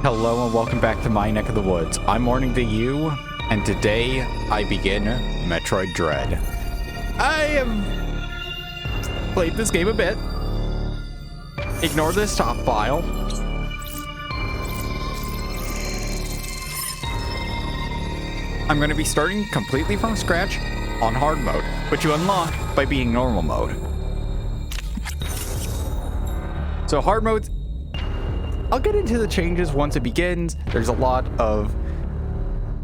Hello and welcome back to my neck of the woods. I'm Morning to you, and today I begin Metroid Dread. I have played this game a bit. Ignore this top file. I'm going to be starting completely from scratch on hard mode, which you unlock by being normal mode. So hard mode, I'll get into the changes once it begins. There's a lot of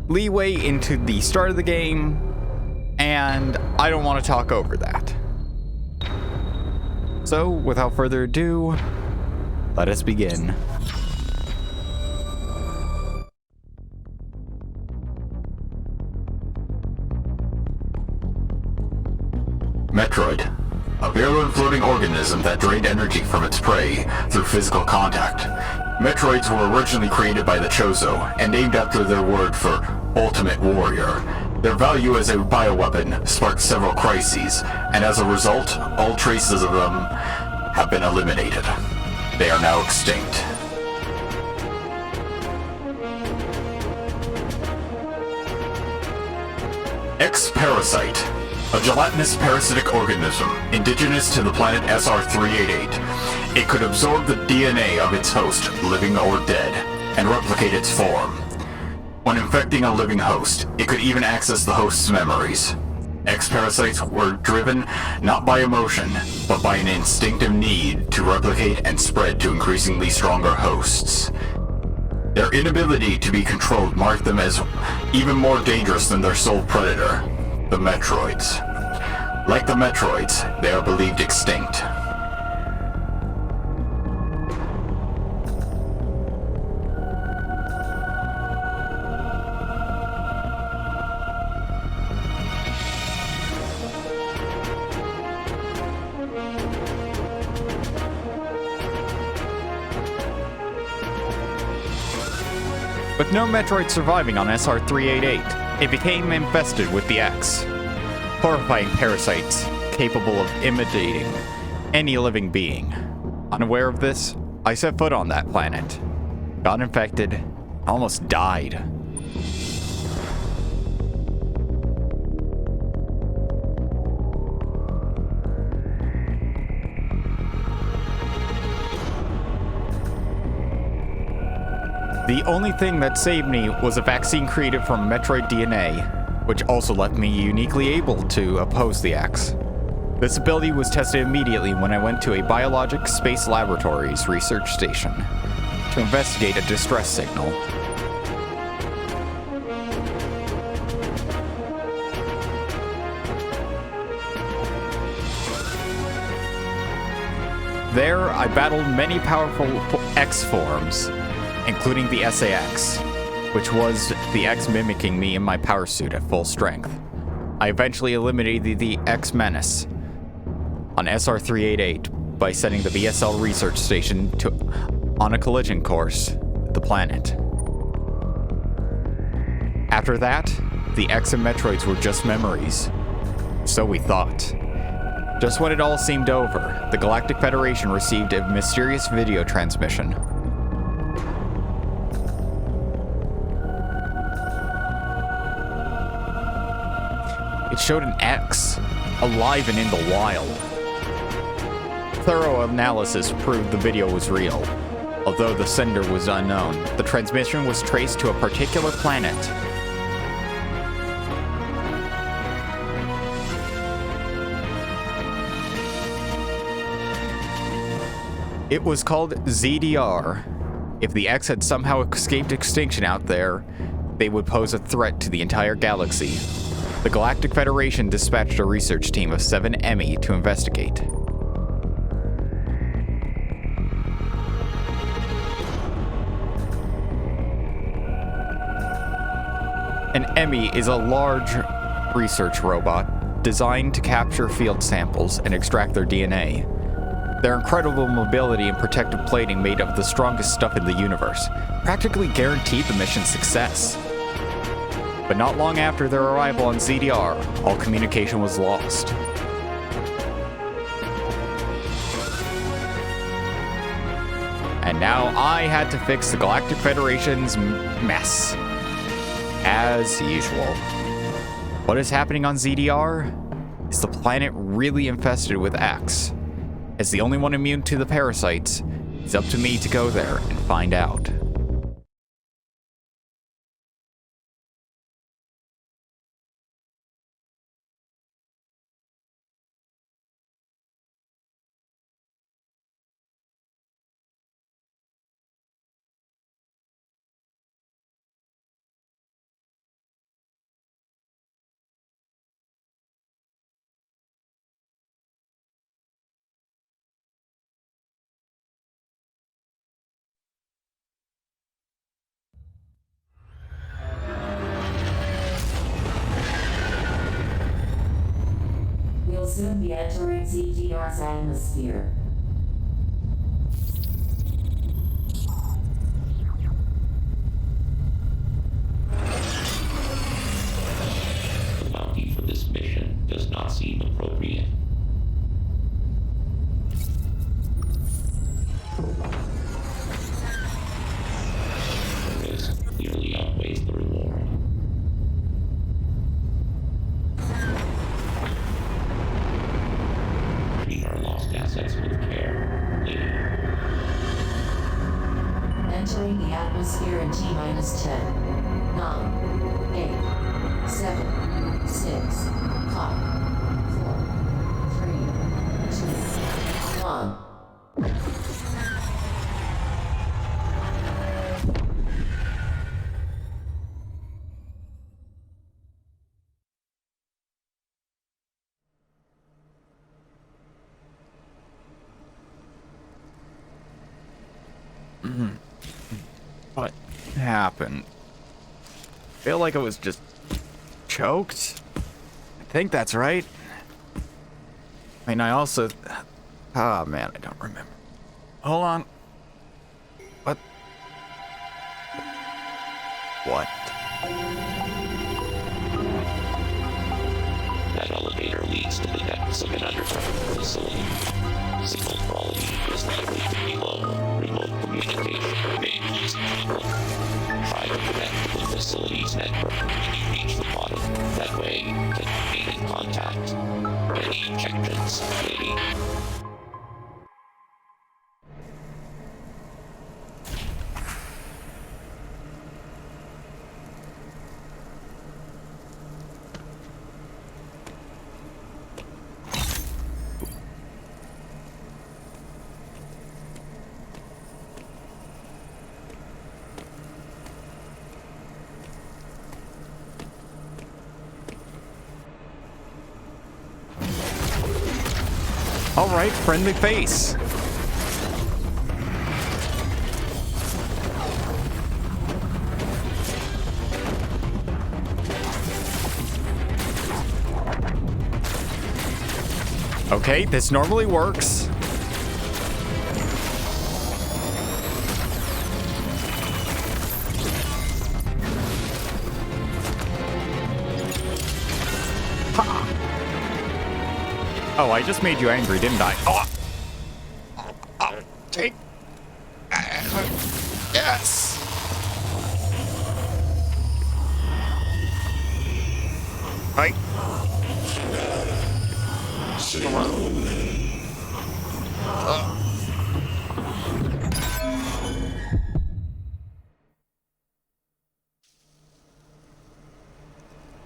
leeway into the start of the game, and I don't want to talk over that. So, without further ado, let us begin. Metroid, a virulent floating organism that drained energy from its prey through physical contact. Metroids were originally created by the Chozo and named after their word for ultimate warrior. Their value as a bioweapon sparked several crises, and as a result, all traces of them have been eliminated. They are now extinct. Ex-Parasite, a gelatinous parasitic organism indigenous to the planet SR388. It could absorb the DNA of its host, living or dead, and replicate its form. When infecting a living host, it could even access the host's memories. Ex-parasites were driven not by emotion, but by an instinctive need to replicate and spread to increasingly stronger hosts. Their inability to be controlled marked them as even more dangerous than their sole predator, the Metroids. Like the Metroids, they are believed extinct. With no Metroid surviving on SR388, it became infested with the X. Horrifying parasites capable of imitating any living being. Unaware of this, I set foot on that planet, got infected, almost died. The only thing that saved me was a vaccine created from Metroid DNA, which also left me uniquely able to oppose the X. This ability was tested immediately when I went to a biologic space laboratories research station to investigate a distress signal. There, I battled many powerful X forms, including the SAX, which was the X mimicking me in my power suit at full strength. I eventually eliminated the X Menace on SR388 by sending the VSL research station on a collision course with the planet. After that, the X and Metroids were just memories. So we thought. Just when it all seemed over, the Galactic Federation received a mysterious video transmission. It showed an X, alive and in the wild. Thorough analysis proved the video was real. Although the sender was unknown, the transmission was traced to a particular planet. It was called ZDR. If the X had somehow escaped extinction out there, they would pose a threat to the entire galaxy. The Galactic Federation dispatched a research team of 7 EMI to investigate. An EMI is a large research robot designed to capture field samples and extract their DNA. Their incredible mobility and protective plating made of the strongest stuff in the universe practically guaranteed the mission's success. But not long after their arrival on ZDR, all communication was lost. And now I had to fix the Galactic Federation's mess. As usual. What is happening on ZDR? Is the planet really infested with X? As the only one immune to the parasites, it's up to me to go there and find out. We'll soon be entering ZGR's atmosphere. The bounty for this mission does not seem appropriate. The risk clearly outweighs the reward. Treat our lost assets with care, lady. Entering the atmosphere in T-minus 10, 9, 8, 7, 6, 5, 4, 3, 2, 1. What happened? I feel like I was just choked. I think that's right. I mean, I also... Ah, man, I don't remember. Hold on. What? What? That elevator leads to the depths of an underground facility. Signal quality is likely to be low. Remote communication remains stable. Try to connect to the facility's network when you reach the bottom. That way, you can remain in contact. Any objections, lady? All right, friendly face. Okay, this normally works. Oh, I just made you angry, didn't I? Oh, take. Yes. Right.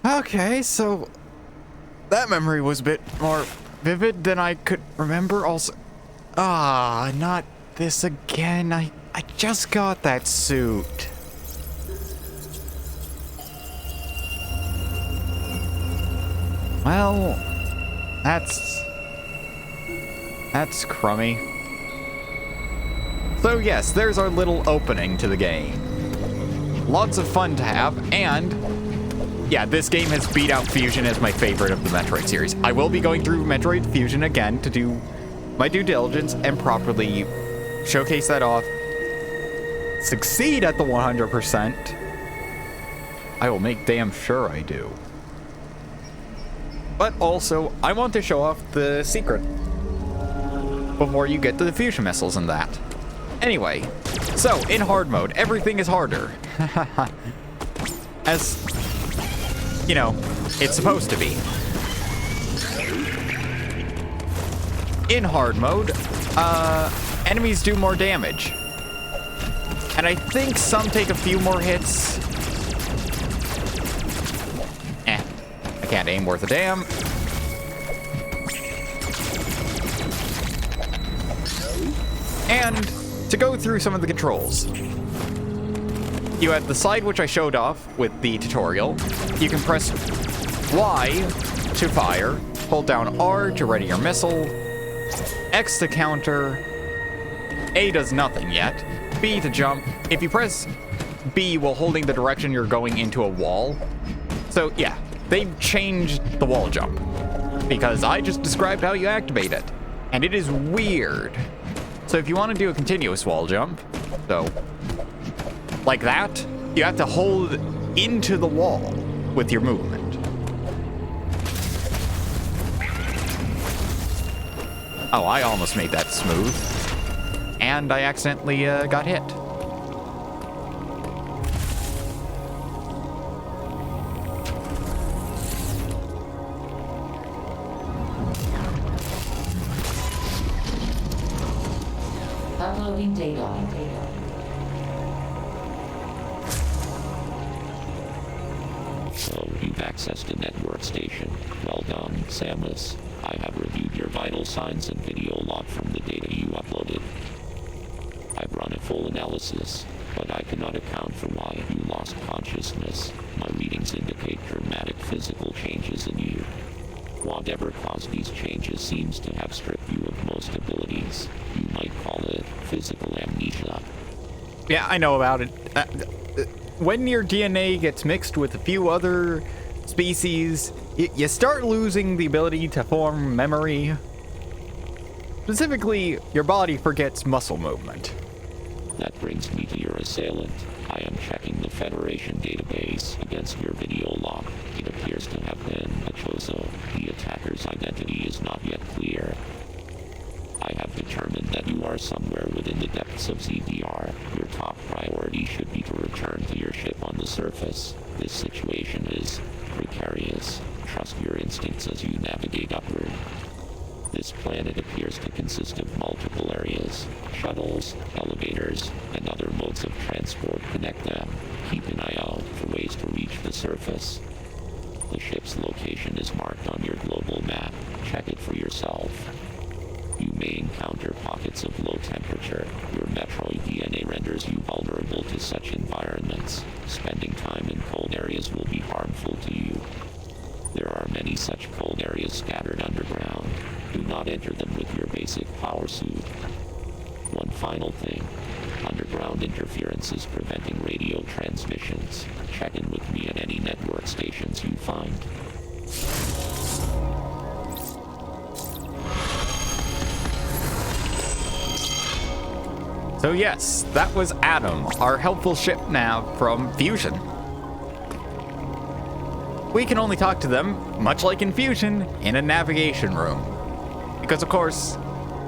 Okay, so that memory was a bit more vivid than I could remember. Also, not this again. I just got that suit. Well, that's crummy. So yes, there's our little opening to the game. Lots of fun to have, and yeah, this game has beat out Fusion as my favorite of the Metroid series. I will be going through Metroid Fusion again to do my due diligence and properly showcase that off. Succeed at the 100%. I will make damn sure I do. But also, I want to show off the secret before you get to the fusion missiles and that. Anyway, so in hard mode, everything is harder. As, you know, it's supposed to be. In hard mode, enemies do more damage. And I think some take a few more hits. I can't aim worth a damn. And to go through some of the controls. You have the side which I showed off with the tutorial. You can press Y to fire, hold down R to ready your missile, X to counter, A does nothing yet, B to jump. If you press B while holding the direction you're going into a wall. So yeah, they've changed the wall jump because I just described how you activate it, and it is weird. So if you want to do a continuous wall jump, so like that, you have to hold into the wall with your movement. Oh, I almost made that smooth. And I accidentally got hit. Uploading data. So you've accessed a network station. Well done, Samus. I have reviewed your vital signs and video log from the data you uploaded. I've run a full analysis, but I cannot account for why you lost consciousness. My readings indicate dramatic physical changes in you. Whatever caused these changes seems to have stripped you of most abilities. You might call it physical amnesia. Yeah, I know about it. When your DNA gets mixed with a few other species, you start losing the ability to form memory. Specifically, your body forgets muscle movement. That brings me to your assailant. I am checking the Federation database against your video log. It appears to have been a Chozo. The attacker's identity is not yet clear. I have determined that you are somewhere within the depths of ZDR. Your top priority should be to return to your ship on the surface. This situation is precarious. Trust your instincts as you navigate upward. This planet appears to consist of multiple areas. Shuttles, elevators, and other modes of transport connect them. Keep an eye out for ways to reach the surface. The ship's location is marked on your global map. Check it for yourself. You may encounter pockets of low temperature. Your Metroid DNA renders you vulnerable to such environments. Spending time in cold areas will be harmful to you. There are many such cold areas scattered underground. Do not enter them with your basic power suit. One final thing. Underground interference is preventing radio transmissions. Check in with me at any network stations you find. So yes, that was Adam, our helpful ship nav from Fusion. We can only talk to them, much like in Fusion, in a navigation room. Because of course,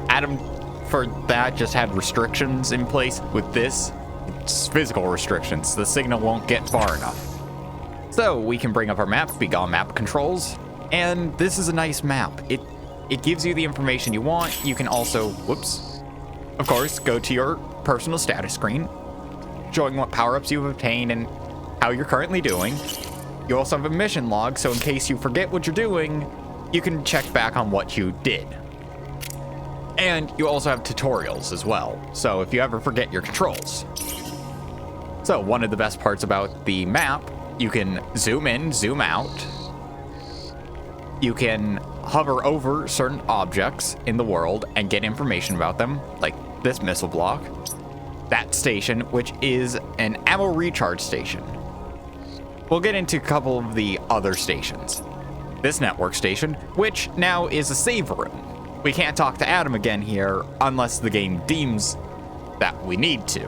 Adam, for that, just had restrictions in place. With this, it's physical restrictions. The signal won't get far enough. So we can bring up our map, we got map controls, and this is a nice map. It gives you the information you want. You can also, of course, go to your personal status screen, showing what power-ups you've obtained and how you're currently doing. You also have a mission log, so in case you forget what you're doing, you can check back on what you did. And you also have tutorials as well, so if you ever forget your controls. So one of the best parts about the map, you can zoom in, zoom out. You can hover over certain objects in the world and get information about them, like this missile block. That station, which is an ammo recharge station. We'll get into a couple of the other stations. This network station, which now is a save room. We can't talk to Adam again here unless the game deems that we need to.